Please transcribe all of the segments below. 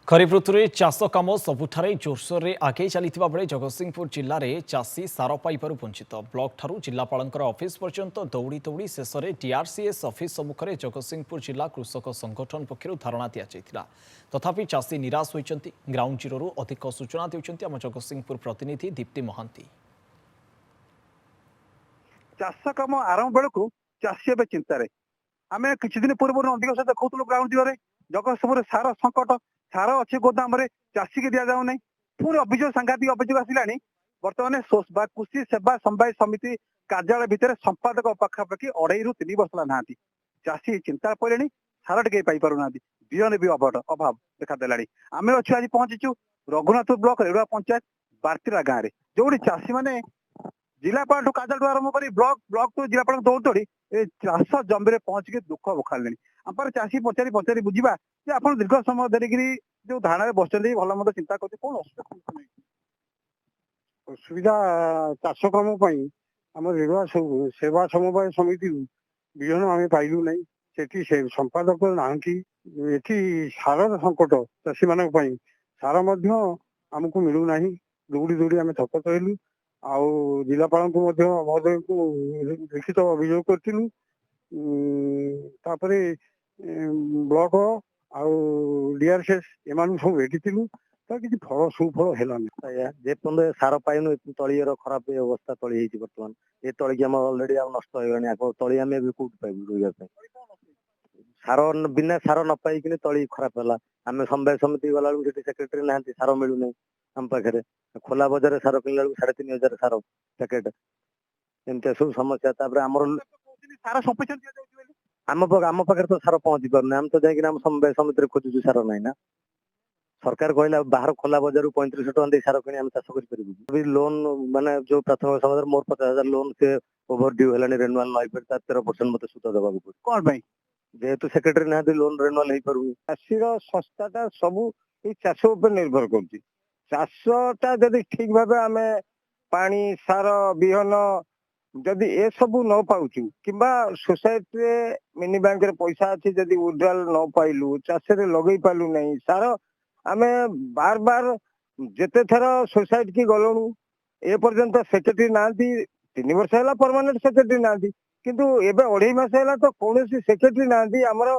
खरीफ ऋतु में चाष कम सबुठारे जोरसोर में आगे चलता बेले जगतसिंहपुर जिले में चाषी सार पाइबार वंचित ब्लॉक ठारू जिलापाल ऑफिस पर्यंत दौड़ी दौड़ी शेष में डीआरसीएस ऑफिस सम्मुख में जगतसिंहपुर जिला कृषक संगठन पक्षर धारणा दिया तथापि चाषी निराश होती ग्राउंड जीरो अधिक सूचना देउछन्ति आम जगतसिंहपुर प्रतिनिधि दीप्ति महांती। चाष कम आरंभ बेलू चाषी ए चिंतार आम किसी दिन पूर्व अधिक देखु ग्राउंड जीरो जगतसिंहपुर सार संकट सार अच्छे गोदाम चाषी की दि जाऊ ना पुणी अभियोग सांघातिक अभियोग आसला बर्तमान कृषि सेवा समवाय समिति कार्यालय भितर संपादक पाखापाखि 2.5 ରୁ 3 ବର୍ଷ ना चाषी चिंता पड़े सार टे पाई पार ना बीहन भी अभाव देखादेला आम अच्छे आज पहुंचीचु रघुनाथपुर ब्लॉक रेड़ुआ पंचायत बार्तिरा गाँव में जो चाषी मैंने जिलापाल कार्यालय आरंभ कर ब्लॉक तो जिलापाल दौड़ दौड़ी चाष जमी पहुंचिक दुख बखाड़े आम चाषी पचारि पचारि बुझा जे आप दीर्घ समय धरिक जो धारणा बस भल मत चिंता करते कौन असुविधा चाष कम आम रेड़ुआ सेवा समवाय समिति विहन आम पाइलु ना से संपादक ना सार संकट चाषी मान सार आमको मिलूना दौड़ी दौड़ी आम थक चलू आउ जिलापाल महोदय को लिखित अभियोग करूँ ब्लॉक आउ डीआरसीएस एम सब भेटी किसी फल सुफल है जेपर्यंत सार पाइन तलीर खराब अवस्था तली बर्तमान ये तली की अलरेडी नष्ट हो तली आम कौट पाइबू रोप सार बिना सार न पाई तली खराब है आम समवाय समिति गला सेक्रेटरी ना सार मिलूना आम पाखे खोला बजार सार किणला 3500 सार पैकेट एमती सब समस्या सार आम पाखे तो सार पहुंची पारना आम तो जाकि समवाय समिति खोजु सार ना सरकार कहला बाहर खोला बजार 3500 टका दे सार किणी आम चाष कर लोन माने जो प्राथमिक समाधान मोर 50,000 लोन से ओभर ड्यू है रेनुआल नाइपर 13% मत सुध देवा कौन जेहेतु सेक्रेटरी ना लोन रेनुआल हो पार चाषी संस्थाटा सब चाष निर्भर कर चाषटा जदि ठीक भाव आम पानी सार विहन जदि ए सब न पाउचु किंबा सोसाइटी मिनी बैंक रे पैसा अच्छी जदि विड्रॉल न पाइलु चाष लगे पालु नहीं सार आम बार बार जेते थर सोसाइटी की गलु ए पर्यंत सेक्रेटरी ना 3 वर्ष है परमानेंट सेक्रेटरी ना किंतु एबे 2.5 मास है तो कौन सेक्रेटरी ना आमर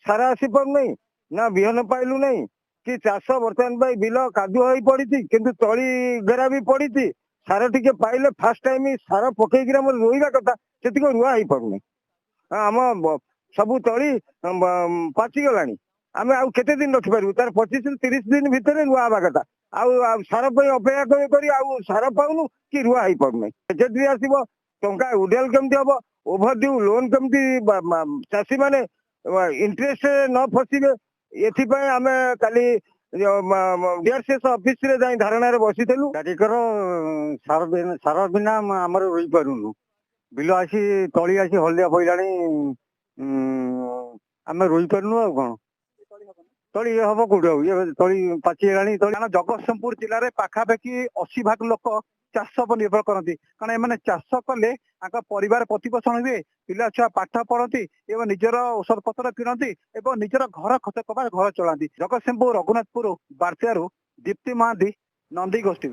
सार आसी पार नहीं ना विहन पाइलु नहीं कि चाष बर्तमान बिल कादुआ हो पड़ी किंतु तली घेरा भी पड़ी सार टिके पाइले फास्ट टाइम सार पकईक रोईवा कथा से रुआ हो पार आम सब तली पाचिगला आम आउ केते दिन रखिपारू तार 25 ରୁ 30 दिन भितर रुआ हवा कथा आउ सार अपेक्षा करी सार पाऊनु कि रुआ हो पार सेक्रेटरी आसब टंका उडेल केमती हम ओभर ड्यू लोन केमती चाषी मैंने इंटरेस्ट न फसिबे एथिपाई आम काली डीआरसीएस ऑफिस रे जाई धारणा रे बसिथलु गाडीकर सार बिना आमर रोई पारुनु बिल आसी तली आसी हल्दिया पइलाणी आम रोई पारुनु आ कोन तली हम कौटे तली पाचिगलाणी जगतसिंहपुर जिले में पाखापाखि 80% लोक चाष पर निर्भर करती कारण एम चाष कले परिवार प्रतिपोषण हुए पिला छुआ पाठ पढ़ती एवं निजर औषध पत्र किणती एवं निजर घर खर्च कमा घर चलाती। जगतसिंहपुर रघुनाथपुर बार्तियारू दीप्ति महांती, नंदी गोष्ठी।